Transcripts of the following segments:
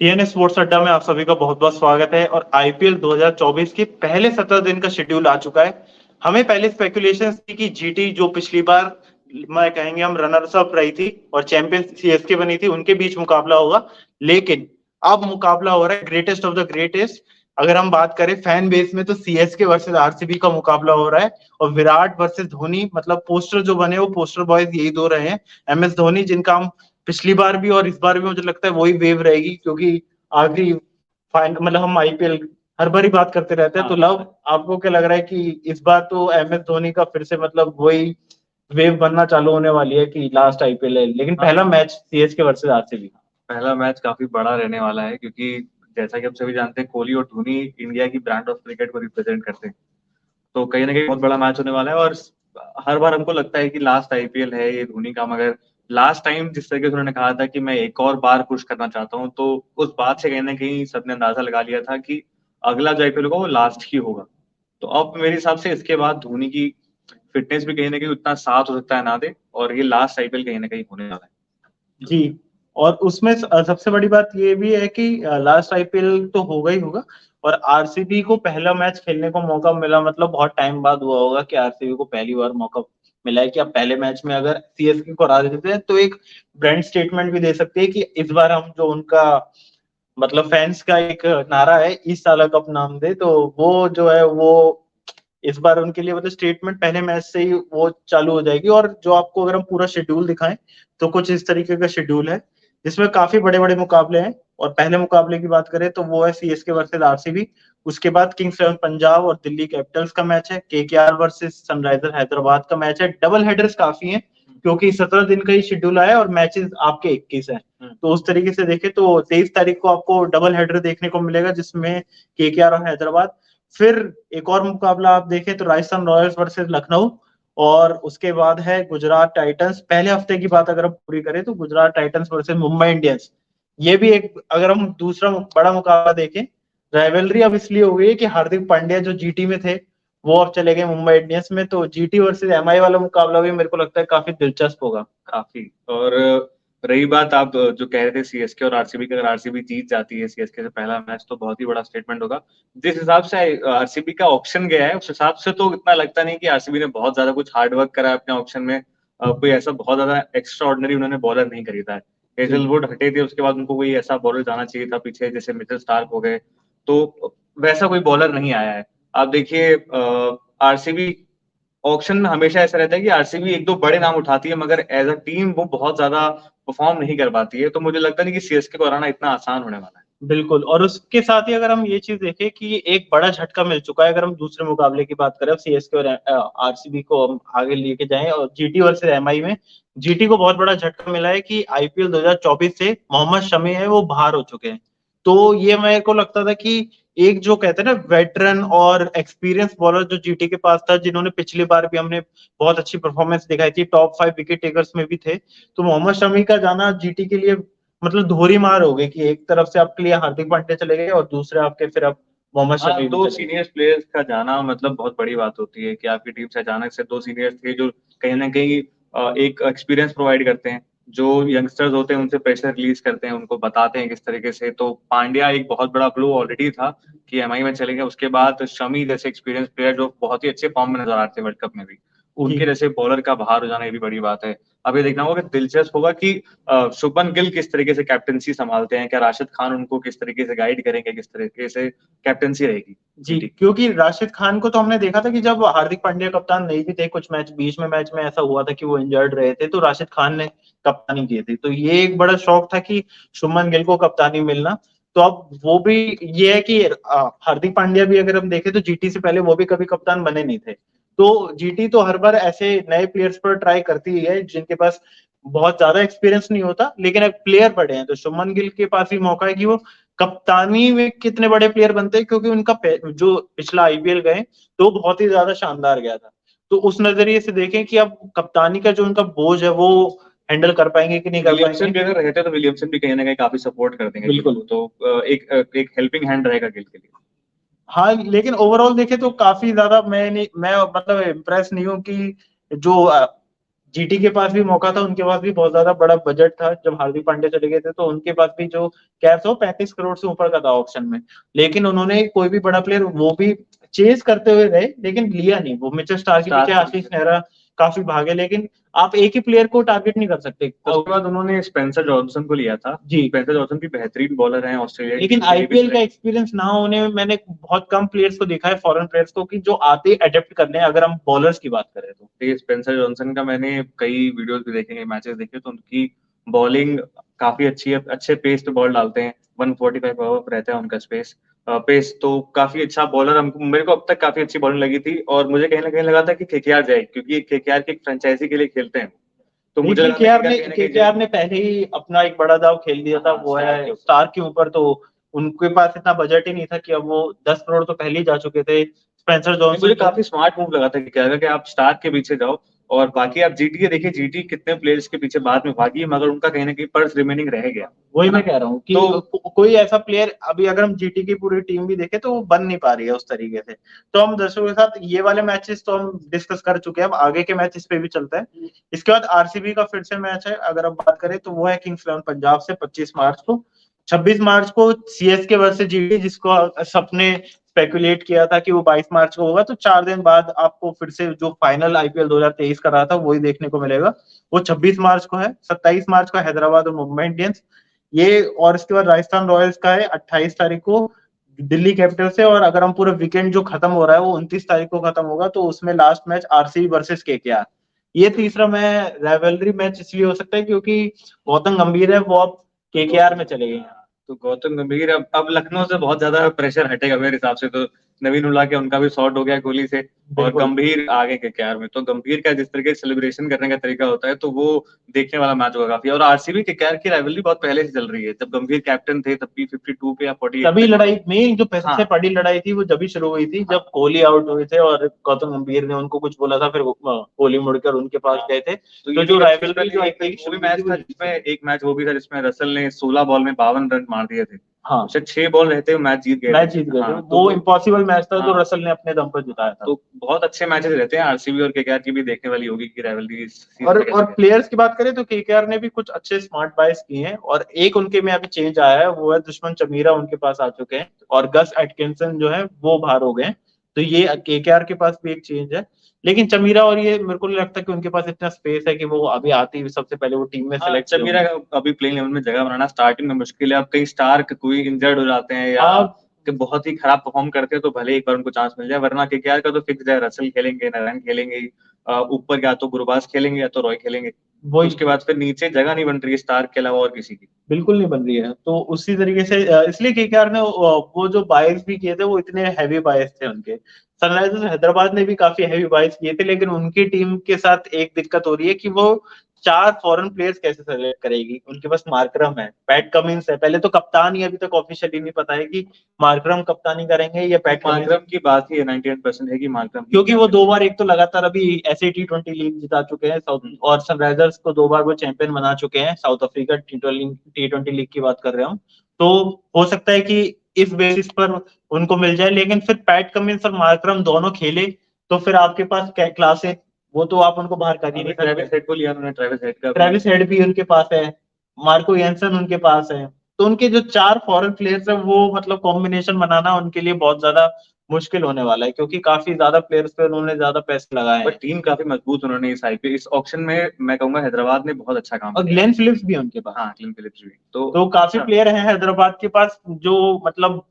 TNA sports अड्डा में आप सभी का बहुत बहुत स्वागत है। और आईपीएल 2024 के पहले 17 दिन का शेड्यूल आ चुका है। हमें पहले स्पेकुलेशन थी कि जीटी जो पिछली बार मैं कहेंगे हम रनर्स अप रही थी और चैंपियन सीएसके बनी थी, उनके बीच मुकाबला होगा। लेकिन अब मुकाबला हो रहा है ग्रेटेस्ट ऑफ द ग्रेटेस्ट। अगर हम बात करें फैन बेस में तो सीएसके वर्सेस आरसीबी का मुकाबला हो रहा है। और विराट वर्सेस धोनी, मतलब पोस्टर जो बने वो पोस्टर बॉयज यही दो रहे हैं। एमएस धोनी, जिनका हम पिछली बार भी और इस बार भी मुझे लगता है वही वेव रहेगी, क्योंकि आखिरी फाइनल मतलब हम आईपीएल हर बार ही बात करते रहते हैं। तो लव, आपको क्या लग रहा है कि इस बार तो एमएस धोनी का फिर से मतलब वही वेव बनना चालू होने वाली है कि लास्ट आईपीएल है, लेकिन पहला मैच सीएसके वर्सेस आरसीबी। पहला मैच काफी बड़ा रहने वाला है क्योंकि जैसा कि हम सभी जानते हैं, कोहली और धोनी इंडिया की ब्रांड ऑफ क्रिकेट को रिप्रेजेंट करते हैं। तो कहीं ना कहीं बहुत बड़ा मैच होने वाला है। और हर बार हमको लगता है कि लास्ट आईपीएल है ये धोनी का, मगर लास्ट टाइम जिस तरीके से उन्होंने कहा था कि मैं एक और बार पुश करना चाहता हूँ, तो उस बात से कहीं ना कहीं सबने अंदाजा लगा लिया था कि अगला जो आईपीएल होगा वो लास्ट ही होगा। तो अब मेरे हिसाब से इसके बाद धोनी की फिटनेस भी कहीं ना कहीं उतना साथ हो सकता है ना दे, और ये लास्ट आईपीएल कहीं ना कहीं होने वाला है। जी। और उसमें सबसे बड़ी बात ये भी है कि लास्ट आईपीएल तो होगा ही होगा। और आरसीबी को पहला मैच खेलने को मौका मिला, मतलब बहुत टाइम बाद हुआ होगा कि आरसीबी को पहली बार मौका मिला है कि अब पहले मैच में अगर सीएसके को हरा देते हैं तो एक ब्रांड स्टेटमेंट भी दे सकते हैं कि इस बार हम जो उनका मतलब फैंस का एक नारा है इस साल कप नाम दे, तो वो जो है वो इस बार उनके लिए मतलब स्टेटमेंट पहले मैच से ही वो चालू हो जाएगी। और जो आपको अगर हम पूरा शेड्यूल दिखाएं तो कुछ इस तरीके का शेड्यूल है जिसमें काफी बड़े बड़े मुकाबले हैं। और पहले मुकाबले की बात करें तो वो है सीएसके वर्सेस आरसीबी। उसके बाद किंग्स इलेवन पंजाब और दिल्ली कैपिटल्स का मैच है। केकेआर वर्सेस सनराइजर हैदराबाद का मैच है। डबल हेडर्स काफी हैं क्योंकि 17 दिन का ही शेड्यूल आया और मैचेस आपके 21 हैं। तो उस तरीके से देखें तो 23 तारीख को आपको डबल हेडर देखने को मिलेगा जिसमें केकेआर और हैदराबाद। फिर एक और मुकाबला आप देखें तो राजस्थान रॉयल्स वर्सेस लखनऊ। और उसके बाद है गुजरात टाइटंस। पहले हफ्ते की बात अगर हम पूरी करें तो Gujarat Titans versus Mumbai Indians. ये भी एक, अगर हम दूसरा बड़ा मुकाबला देखें, राइवलरी अब इसलिए हो गई है कि हार्दिक पांड्या जो जीटी में थे वो अब चले गए मुंबई इंडियंस में। तो जीटी वर्सेस एमआई वाला मुकाबला भी मेरे को लगता है काफी दिलचस्प होगा। काफी। और रही बात आप जो कह रहे थे सीएसके और आरसीबी की, अगर आरसीबी जीत जाती है सीएसके से पहला मैच तो बहुत ही बड़ा स्टेटमेंट होगा। जिस हिसाब से आरसीबी का ऑप्शन गया है उस हिसाब से तो इतना लगता नहीं कि आरसीबी ने बहुत ज्यादा कुछ हार्डवर्क करा है अपने ऑप्शन में। कोई ऐसा बहुत ज्यादा एक्स्ट्रा ऑर्डिनरी उन्होंने बॉलर नहीं खरीदा है। हेजलवुड हटे थे, उसके बाद उनको कोई ऐसा बॉलर जाना चाहिए था पीछे, जैसे मिचेल स्टार्क हो गए। तो वैसा कोई बॉलर नहीं आया है। आप देखिए, आरसीबी ऑक्शन में हमेशा ऐसा रहता है कि आरसीबी एक दो बड़े नाम उठाती है, मगर एज अ टीम वो बहुत ज्यादा परफॉर्म नहीं कर पाती है। तो मुझे लगता नहीं कि सीएसके को हराना इतना आसान होने वाला है। बिल्कुल। और उसके साथ ही अगर हम ये चीज देखें कि एक बड़ा झटका मिल चुका है, अगर हम दूसरे मुकाबले की बात करें सीएसके और आरसीबी को हम आगे लेके जाएं और जीटी वर्सेस एमआई में, जीटी को बहुत बड़ा झटका मिला है कि आईपीएल 2024 से मोहम्मद शमी है वो बाहर हो चुके हैं। तो ये मेरे को लगता था कि एक जो कहते हैं ना वेटरन और एक्सपीरियंस बॉलर जो जीटी के पास था, जिन्होंने पिछली बार भी हमने बहुत अच्छी परफॉर्मेंस दिखाई थी, टॉप 5 विकेट टेकर्स में भी थे, तो मोहम्मद शमी का जाना जीटी के लिए मतलब धोरी मार हो गई कि एक तरफ से आपके लिए हार्दिक पांड्या चले गए और दूसरे आपके फिर अब मोहम्मद हाँ, शमी भी दो चले गए। सीनियर प्लेयर्स का जाना मतलब बहुत बड़ी बात होती है कि आपकी टीम से अचानक से दो सीनियर्स थे जो कहीं ना कहीं एक एक्सपीरियंस प्रोवाइड करते हैं। जो यंगस्टर्स होते हैं उनसे प्रेशर रिलीज करते हैं, उनको बताते हैं किस तरीके से। तो पांड्या एक बहुत बड़ा ब्लो ऑलरेडी था कि एमआई में चले गए। उसके बाद शमी जैसे एक्सपीरियंस प्लेयर जो बहुत ही अच्छे फॉर्म में नजर आते हैं वर्ल्ड कप में भी, जी। उनके जैसे बॉलर का बाहर हो जाना ये भी बड़ी बात है। अब ये देखना होगा कि दिलचस्प होगा कि शुभमन गिल किस तरीके से कैप्टनसी संभालते हैं, क्या राशिद खान उनको किस तरीके से गाइड करेंगे, किस तरीके से कैप्टनसी रहेगी जी, जीटी। क्योंकि राशिद खान को तो हमने देखा था कि जब हार्दिक पांड्या कप्तान नहीं भी थे, कुछ मैच बीच में मैच में ऐसा हुआ था कि वो इंजर्ड रहे थे तो राशिद खान ने कप्तानी की थी। तो ये एक बड़ा शौक था कि शुभमन गिल को कप्तानी मिलना। तो अब वो भी ये है कि हार्दिक पांड्या भी अगर हम देखें तो जीटी से पहले वो भी कभी कप्तान बने नहीं थे। तो जीटी तो हर बार ऐसे नए प्लेयर्स पर ट्राई करती ही है जिनके पास बहुत ज्यादा एक्सपीरियंस नहीं होता लेकिन एक प्लेयर बड़े हैं। तो शुभमन गिल के पास भी मौका है कि वो कप्तानी में कितने बड़े प्लेयर बनते हैं, क्योंकि उनका जो पिछला आईपीएल गए तो बहुत ही ज्यादा शानदार गया था। तो उस नजरिए से देखें कि अब कप्तानी का जो उनका बोझ है वो हैंडल कर पाएंगे कि नहीं कर विलियमसन पाएंगे। भी अगर रहते तो विलियमसन भी कहीं ना कहीं काफी सपोर्ट कर देंगे गिल बिल्कुल। को। तो एक हेल्पिंग हैंड रहेगा गिल के लिए। हाँ, लेकिन ओवरऑल देखे तो काफी ज्यादा मैं नहीं, मैं मतलब इम्प्रेस नहीं हूँ कि जो जीटी के पास भी मौका था, उनके पास भी बहुत ज्यादा बड़ा बजट था, जब हार्दिक पांड्या चले गए थे तो उनके पास भी जो कैप था 35 करोड़ से ऊपर का था ऑक्शन में, लेकिन उन्होंने कोई भी बड़ा प्लेयर वो भी चेस करते हुए गए लेकिन लिया नहीं। वो मिचेल स्टार्क के पीछे आशीष नेहरा काफी भागे, लेकिन आप एक ही प्लेयर को टारगेट नहीं कर सकते। उसके बाद उन्होंने स्पेंसर जॉनसन को लिया था जी, स्पेंसर जॉनसन भी बेहतरीन बॉलर हैं ऑस्ट्रेलिया लेकिन आईपीएल का एक्सपीरियंस ना होने में मैंने बहुत कम प्लेयर्स को देखा है, फॉरेन प्लेयर्स को, कि जो आते ही अडेप्ट कर लें, अगर हम बॉलर्स की बात करें तो। ये स्पेंसर जॉनसन का मैंने कई वीडियोस भी देखे, मैचेस देखे, तो उनकी बॉलिंग काफी अच्छी है, अच्छे पेस पे बॉल डालते हैं, 145 ओवर रहता है उनका पेस तो काफी अच्छा बॉलर। हमको मेरे को अब तक काफी अच्छी बॉलिंग लगी थी, और मुझे कहीं ना कहीं लगा था कि केकेआर जाए, क्योंकि केकेआर की एक फ्रेंचाइजी के लिए खेलते हैं, तो मुझे लगा केकेआर ने पहले ही अपना एक बड़ा दाव खेल दिया था, वो है स्टार के ऊपर। तो उनके पास इतना बजट ही नहीं था कि अब वो 10 करोड़ तो पहले ही जा चुके थे। स्पेंसर जॉनसन मुझे काफी स्मार्ट मूव लगा था कि आप स्टार के पीछे जाओ, और बाकी आप जीटी के देखिए, जीटी कितने प्लेयर्स के पीछे बाद में भागी, मगर उनका कहीं ना कहीं पर्स रिमेनिंग रह गया। वही मैं कह रहा हूँ कि कोई ऐसा प्लेयर अभी अगर हम जीटी की पूरी टीम भी देखें तो वो बन नहीं पा रही है उस तरीके से। तो हम दर्शकों के साथ ये वाले मैचेस तो हम डिस्कस कर चुके हैं, अब आगे के मैचेस पे भी चलते हैं। इसके बाद आरसीबी का फिर से मैच है, अगर हम बात करें तो वो है किंग्स इलेवन पंजाब से 25 मार्च को। 26 मार्च को सीएसके वर्सेस जीटी, जिसको सबने स्पेकुलेट किया था कि वो 22 मार्च को होगा, तो 4 दिन बाद आपको फिर से जो फाइनल आईपीएल 2023 का रहा था वही देखने को मिलेगा। वो 26 मार्च को है। 27 मार्च को हैदराबाद और मुंबई इंडियंस ये, और इसके बाद राजस्थान रॉयल्स का है 28 तारीख को दिल्ली कैपिटल से। और अगर हम पूरा वीकेंड जो खत्म हो रहा है वो 29 तारीख को खत्म होगा, तो उसमें last match RCB versus KKR. ये तीसरा मैं राइवलरी मैच इसलिए हो सकता है क्योंकि गौतम गंभीर है वो अब केकेआर में चले गए हैं। तो गौतम गंभीर अब लखनऊ से बहुत ज्यादा प्रेशर हटेगा मेरे हिसाब से, तो नवीन उल्ला के उनका भी शॉट हो गया कोहली से, और गंभीर आगे केकेआर में। तो गंभीर का जिस तरीके से सेलिब्रेशन करने का तरीका होता है, तो वो देखने वाला मैच होगा काफी। और आरसीबी केकेआर की राइवलरी बहुत पहले से चल रही है, जब गंभीर कैप्टन थे तब भी 52 पे या 48 तभी लड़ाई में जो सबसे बड़ी लड़ाई थी वो जब भी शुरू हुई थी, जब कोहली आउट हुए थे और गौतम गंभीर ने उनको कुछ बोला था, फिर कोहली मुड़कर उनके पास गए थे। तो जो राइवलरी जो वो भी मैच था जिसमें एक मैच वो भी था जिसमें रसल ने 16 बॉल में 52 रन मार दिए थे। हाँ, 6 बॉल रहते हुए मैच जीत गए थे। वो इम्पॉसिबल मैच था जो रसल ने अपने दम पर जिताया था। तो बहुत अच्छे मैचेस रहते हैं, आरसीबी और केकेआर की भी देखने वाली होगी कि राइवलरी। और प्लेयर्स की बात करें तो केकेआर ने भी कुछ अच्छे स्मार्ट बायस किए हैं, और एक उनके में अभी चेंज आया है, वो है दुश्मन चमीरा उनके पास आ चुके हैं, और गस एटकिंसन जो है वो बाहर हो गए। तो ये केकेआर के पास भी एक चेंज है, लेकिन चमीरा और ये मेरे को नहीं लगता कि उनके पास इतना स्पेस है कि वो अभी आती ही सबसे पहले वो टीम में सेलेक्ट। चमीरा अभी प्लेइंग 11 में जगह बनाना स्टार्टिंग में मुश्किल है, अब कई स्टार कोई इंजर्ड हो जाते हैं या कि बहुत ही खराब परफॉर्म करते हैं तो भले एक बार उनको चांस मिल जाए, वरना केकेआर का तो फिक्स है, रसल खेलेंगे, नारायण खेलेंगे, ऊपर या तो गुरबाज खेलेंगे या तो रॉय खेलेंगे। वो उसके बाद फिर नीचे जगह नहीं बन रही है स्टार के अलावा और किसी की, बिल्कुल नहीं बन रही है। तो उसी तरीके से इसलिए केकेआर ने वो जो बायस भी किए थे वो इतने हैवी बायस थे उनके। सनराइजर्स हैदराबाद ने भी काफी हैवी बायस किए थे, लेकिन उनकी टीम के साथ एक दिक्कत हो रही है कि वो 4 फॉरेन प्लेयर्स कैसे सेलेक्ट करेगी। उनके पास मार्करम है, पैट कमिंस है, पहले तो कप्तान ही अभी तक ऑफिशियली नहीं पता है कि मार्करम कप्तानी करेंगे या पैट मार्करम की बात ही 98% है कि मार्करम, क्योंकि वो 2 बार एक तो लगातार अभी ऐसे T20 लीग जिता चुके हैं साउथ, और सनराइजर्स को 2 बार वो चैंपियन बना चुके हैं साउथ अफ्रीका T20 लीग की बात कर रहा हूँ। तो हो सकता है कि इस बेसिस पर उनको मिल जाए, लेकिन फिर पैट कमिंस और मार्करम दोनों खेले तो फिर आपके पास क्लास है, वो तो आप उनको बाहर कर ही नहीं सकते। ट्रेविस हेड भी उनके पास है, मार्को येंसन उनके पास है। तो उनके जो 4 फॉरेन प्लेयर्स है वो मतलब कॉम्बिनेशन बनाना उनके लिए बहुत ज्यादा मुश्किल होने वाला है, क्योंकि काफी ज्यादा प्लेयर्स पे उन्होंने ज्यादा पैसे लगाए हैं। टीम काफी मजबूत उन्होंने इस आईपीएल इस ऑक्शन में, मैं कहूंगा हैदराबाद ने बहुत अच्छा काम और ग्लेन फिलिप्स भी है उनके पास। हाँ, ग्लेन फिलिप्स भी। तो काफी प्लेयर हैं हैदराबाद के पास जो मतलब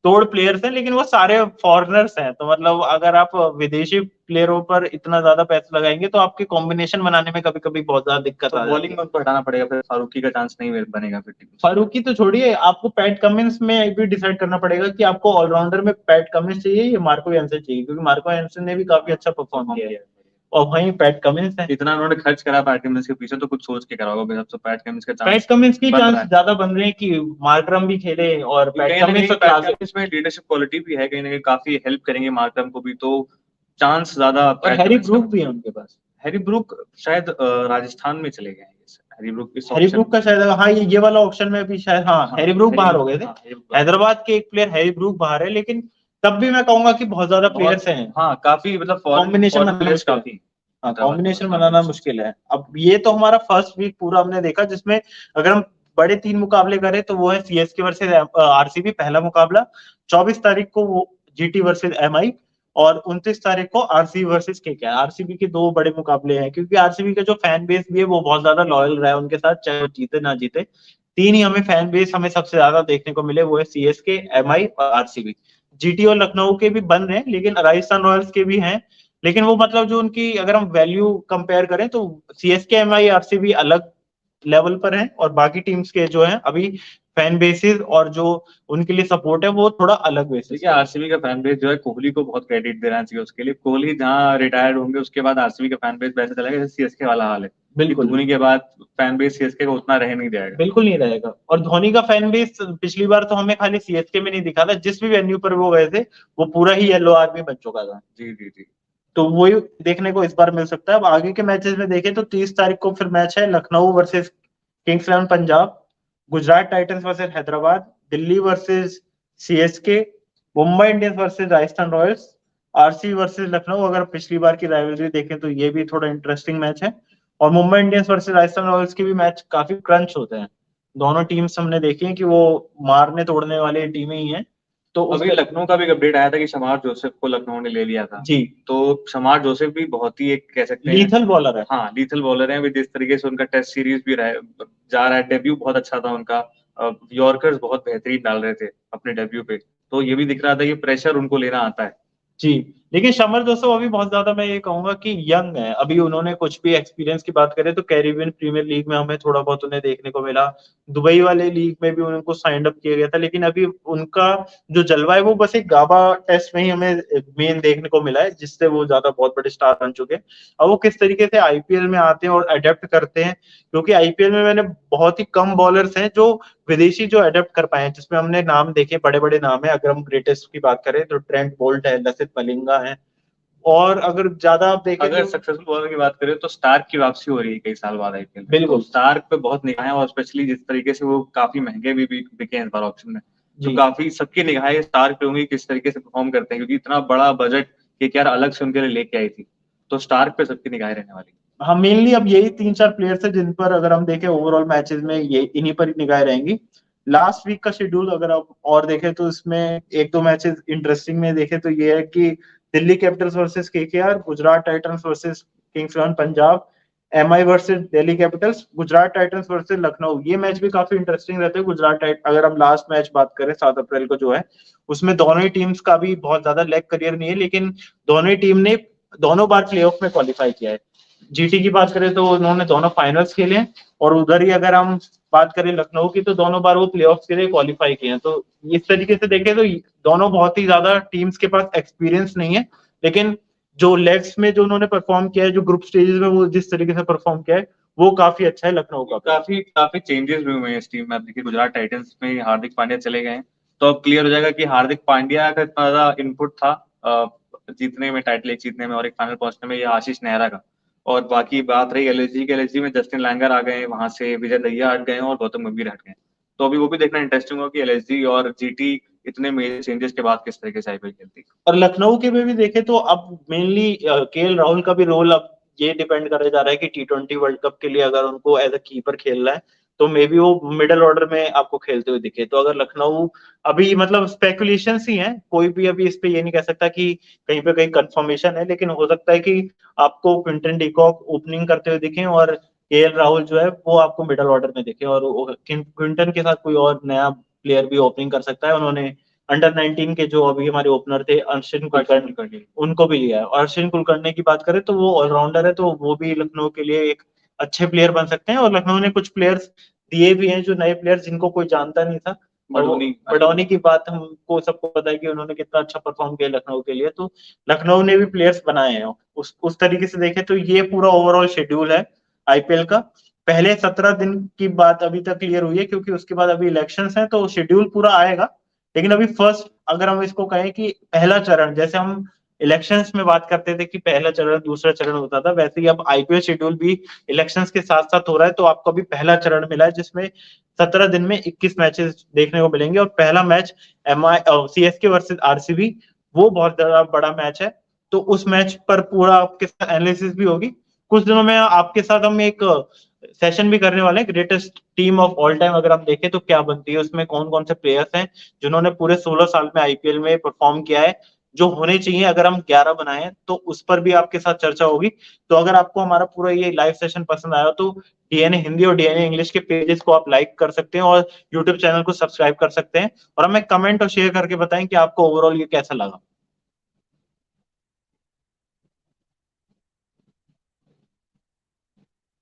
तोड़ प्लेयर्स हैं, लेकिन वो सारे फॉरेनर्स हैं। तो मतलब अगर आप विदेशी प्लेयरों पर इतना ज्यादा पैसे लगाएंगे तो आपके कॉम्बिनेशन बनाने में कभी कभी बहुत ज्यादा दिक्कत आ जाती है। बॉलिंग में उनको हटाना पड़ेगा, फिर फारूकी का चांस नहीं बनेगा फिर टीम। फारूकी तो छोड़िए, आपको पैट कमिंस में भी डिसाइड करना पड़ेगा कि आपको ऑलराउंडर में पैट कमिंस चाहिए या मार्को येंसन चाहिए, क्योंकि मार्को येंसन ने भी काफी अच्छा परफॉर्म किया है और वहीं पैट कमिंस है। इतना उन्होंने खर्च करा पैट कमिंस के पीछे, तो कुछ सोच के करा होगा सबसे। पैट कमिंस का चांस, पैट कमिंस की चांस ज्यादा बन रहे हैं कि मार्करम भी खेले, और पैट कमिंस में लीडरशिप क्वालिटी भी है, कहीं ना कहीं काफी हेल्प करेंगे मार्करम को भी, तो चांस ज्यादा। और हैरी ब्रूक भी है उनके पास। हैरी ब्रूक शायद राजस्थान में चले गए हैं। हैरी ब्रूक का शायद, हाँ, ये वाला ऑप्शन में भी शायद, हाँ, हैरी ब्रूक बाहर हो गए थे। हैदराबाद के एक प्लेयर हैरी ब्रूक बाहर है, लेकिन तब भी मैं कहूंगा कि बहुत ज्यादा प्लेयर्स हैं। हाँ, काफी मतलब कॉम्बिनेशन काफी कॉम्बिनेशन बनाना मुश्किल है। अब ये तो हमारा फर्स्ट वीक पूरा हमने देखा, जिसमें अगर हम बड़े 3 मुकाबले करें तो वो है सीएसके वर्सेस आरसीबी पहला मुकाबला, 24 तारीख को वो जीटी वर्सेस एमआई, और 29 तारीख को आरसीबी वर्सेस केकेआर। आरसीबी के 2 बड़े मुकाबले हैं, क्योंकि आरसीबी का जो फैन बेस भी है वो बहुत ज्यादा लॉयल रहा है उनके साथ, चाहे वो जीते ना जीते। 3 ही हमें फैन बेस हमें सबसे ज्यादा देखने को मिले, वो है सीएसके, एमआई और आरसीबी। जीटी और लखनऊ के भी बन रहे हैं, लेकिन राजस्थान रॉयल्स के भी हैं, लेकिन वो मतलब जो उनकी अगर हम वैल्यू कंपेयर करें तो सीएसके, एमआई, आरसीबी अलग लेवल पर हैं, और बाकी टीम्स के जो हैं अभी फैन बेसिस और जो उनके लिए सपोर्ट है वो थोड़ा अलग बेसिस। देखिए आरसीबी का फैन बेस जो है कोहली को बहुत क्रेडिट देना चाहिए उसके लिए। कोहली जहां रिटायर्ड होंगे उसके बाद आरसीबी का फैन बेस वैसे चलेगा जैसे सीएसके वाला हाल है। बिल्कुल, धोनी के बाद फैन बेस सीएसके का उतना रह नहीं जाएगा, बिल्कुल नहीं रहेगा। और धोनी का फैन बेस पिछली बार तो हमें खाली सीएसके में नहीं दिखा था, जिस भी वेन्यू पर वो गए थे वो पूरा ही येलो आर्मी बन चुका था। जी जी जी। तो वही देखने को इस बार मिल सकता है। अब आगे के मैचेस में देखें तो 30 तारीख को फिर मैच है Lucknow versus Kings eleven Punjab, Gujarat Titans versus Hyderabad, Delhi versus CSK, Mumbai Indians versus Rajasthan Royals, RC versus Lucknow. अगर पिछली बार की राइवलरी देखें तो ये भी थोड़ा इंटरेस्टिंग मैच है। और Mumbai Indians versus Rajasthan Royals के भी मैच काफी क्रंच होते हैं। दोनों टीम्स हमने देखी हैं कि वो मारने तोड़ने वाली टीमें ही हैं। तो अभी लखनऊ का भी एक अपडेट आया था कि शमार जोसेफ को लखनऊ ने ले लिया था। जी, तो शमार जोसेफ भी बहुत ही एक कह सकते हैं लीथल बॉलर है। हाँ लीथल बॉलर है। जिस तरीके से उनका टेस्ट सीरीज भी जा रहा है, डेब्यू बहुत अच्छा था उनका। यॉर्कर्स बहुत बेहतरीन डाल रहे थे अपने डेब्यू पे, तो ये भी दिख रहा था कि प्रेशर उनको लेना आता है। जी, लेकिन शमर जोसेफ अभी बहुत ज्यादा मैं ये कहूंगा कि यंग है। अभी उन्होंने कुछ भी एक्सपीरियंस की बात करें तो कैरिबियन प्रीमियर लीग में हमें थोड़ा बहुत उन्हें देखने को मिला, दुबई वाले लीग में भी उनको साइंड अप किया गया था, लेकिन अभी उनका जो जलवा है वो बस एक गाबा टेस्ट में ही हमें मेन देखने को मिला है, जिससे वो ज्यादा बहुत बड़े स्टार बन चुके हैं। अब वो किस तरीके से आईपीएल में आते हैं और अडेप्ट करते हैं, क्योंकि आईपीएल में मैंने बहुत ही कम बॉलर्स हैं जो विदेशी जो अडेप्ट कर पाए हैं, जिसमें हमने नाम देखे, बड़े बड़े नाम है। अगर हम ग्रेटेस्ट की बात करें तो ट्रेंट बोल्ट है, लसित मलिंगा है, और अगर ज्यादा आप देखें अगर तो सक्सेसफुल बॉलर की बात करें तो स्टार्क की वापसी हो रही है कई साल बाद आईपीएल में। बिल्कुल। तो स्टार्क पे बहुत निगाहें, और स्पेशली जिस तरीके से वो काफी महंगे भी बिके इस बार ऑक्शन में, तो जी, काफी सबकी निगाहें स्टार्क पे होंगी किस तरीके से परफॉर्म करते हैं, क्योंकि इतना बड़ा बजट केकेआर अलग से उनके लिए लेके आई थी। तो स्टार्क पे सबकी निगाहें रहने वाली। हाँ, मेनली अब यही 3-4 प्लेयर्स है जिन पर अगर हम देखें ओवरऑल मैचेस में ये इन्हीं पर ही निगाहें रहेंगी। लास्ट वीक का शेड्यूल अगर आप और देखें तो इसमें एक दो मैचेस इंटरेस्टिंग में देखें तो ये है कि Delhi Capitals versus KKR, Gujarat Titans versus Kings eleven Punjab, MI versus Delhi Capitals, Gujarat Titans versus Lucknow. ये मैच भी काफी इंटरेस्टिंग रहते हैं। गुजरात टाइट अगर हम लास्ट मैच बात करें 7 अप्रैल को जो है, उसमें दोनों ही टीम्स का भी बहुत ज्यादा लेग करियर नहीं है, लेकिन दोनों ही टीम ने दोनों बार प्लेऑफ में क्वालिफाई किया है। जीटी की बात करें तो उन्होंने दोनों फाइनल्स खेले हैं, और उधर ही अगर हम बात करें लखनऊ की तो दोनों बार वो प्लेऑफ्स के लिए क्वालिफाई किए हैं। तो इस तरीके से देखें तो दोनों बहुत ही ज्यादा टीम्स के पास एक्सपीरियंस नहीं है, लेकिन जो लेग्स में जो उन्होंने परफॉर्म किया है, जो ग्रुप स्टेजेस में वो जिस तरीके से परफॉर्म किया है वो काफी अच्छा है लखनऊ का। काफी काफी चेंजेस भी हुए हैं इस टीम में। आप देखिए गुजरात टाइटंस में हार्दिक पांड्या चले गए हैं, तो अब क्लियर हो जाएगा कि हार्दिक पांड्या का इतना ज्यादा इनपुट था जीतने में, टाइटल जीतने में और एक फाइनल पहुंचने में, या आशीष नेहरा का। और बाकी बात रही एलएसजी की, एलएसजी में जस्टिन लैंगर आ गए, वहां से विजय दहिया हट गए और गौतम गंभीर हट गए। तो अभी वो भी देखना इंटरेस्टिंग होगा कि एलएसजी और जीटी इतने मेजर चेंजेस के बाद किस तरीके से आईपीएल खेलती है। और लखनऊ के में भी देखें तो अब मेनली केएल राहुल का भी रोल अब ये डिपेंड करा जा रहा है कि टी20 वर्ल्ड कप के लिए अगर उनको एज अ कीपर खेलना है तो मे बी वो मिडिल ऑर्डर में आपको खेलते हुए दिखे। तो अगर लखनऊ अभी मतलब स्पेकुलेशंस ही हैं, कोई भी अभी इस पे ये नहीं कह सकता कि कहीं पे कहीं कंफर्मेशन है, लेकिन हो सकता है कि आपको क्विंटन डिकॉक ओपनिंग करते हुए दिखे और केएल राहुल जो है वो आपको मिडिल ऑर्डर में दिखे, और क्विंटन के साथ कोई और नया प्लेयर भी ओपनिंग कर सकता है। उन्होंने अंडर 19 के जो अभी हमारे ओपनर थे अर्शिन कुलकर्णी, उनको भी लिया है। और अर्शिन कुलकर्णी की बात करें तो वो ऑलराउंडर है, तो वो भी लखनऊ के लिए एक अच्छे प्लेयर बन सकते हैं। और लखनऊ ने कुछ प्लेयर्स दिए भी हैं जो नए प्लेयर्स जिनको कोई जानता नहीं था। और वो बडोनी की बात हमको सबको पता है कि उन्होंने कितना अच्छा परफॉर्म किया लखनऊ के लिए, तो लखनऊ ने भी प्लेयर्स बनाए हैं। उस तरीके से देखें तो ये पूरा ओवरऑल शेड्यूल है आईपीएल का। पहले 17 दिन की बात अभी तक क्लियर हुई है, क्योंकि उसके बाद अभी इलेक्शंस हैं तो शेड्यूल पूरा आएगा। लेकिन अभी फर्स्ट अगर हम इसको कहें कि पहला चरण, जैसे हम इलेक्शंस में बात करते थे कि पहला चरण दूसरा चरण होता था, वैसे ही अब आईपीएल शेड्यूल भी इलेक्शंस के साथ साथ हो रहा है। तो आपको अभी पहला चरण मिला है जिसमें 17 दिन में 21 मैचेस देखने को मिलेंगे, और पहला match MI CSK versus RCB वो बहुत ज्यादा बड़ा मैच है। तो उस मैच पर पूरा आपके साथ एनालिसिस भी होगी। कुछ दिनों में आपके साथ हम एक सेशन भी करने वाले हैं, greatest team of all time अगर हम देखें तो क्या बनती है, उसमें कौन कौन से प्लेयर्स हैं जिन्होंने पूरे 16 साल में आईपीएल में परफॉर्म किया है, जो होने चाहिए अगर हम 11 बनाए, तो उस पर भी आपके साथ चर्चा होगी। तो अगर आपको हमारा पूरा ये लाइव सेशन पसंद आया तो डीएनए हिंदी और डीएनए इंग्लिश के पेजेस को आप लाइक कर सकते हैं और यूट्यूब चैनल को सब्सक्राइब कर सकते हैं, और हमें कमेंट और शेयर करके बताएं कि आपको ओवरऑल ये कैसा लगा।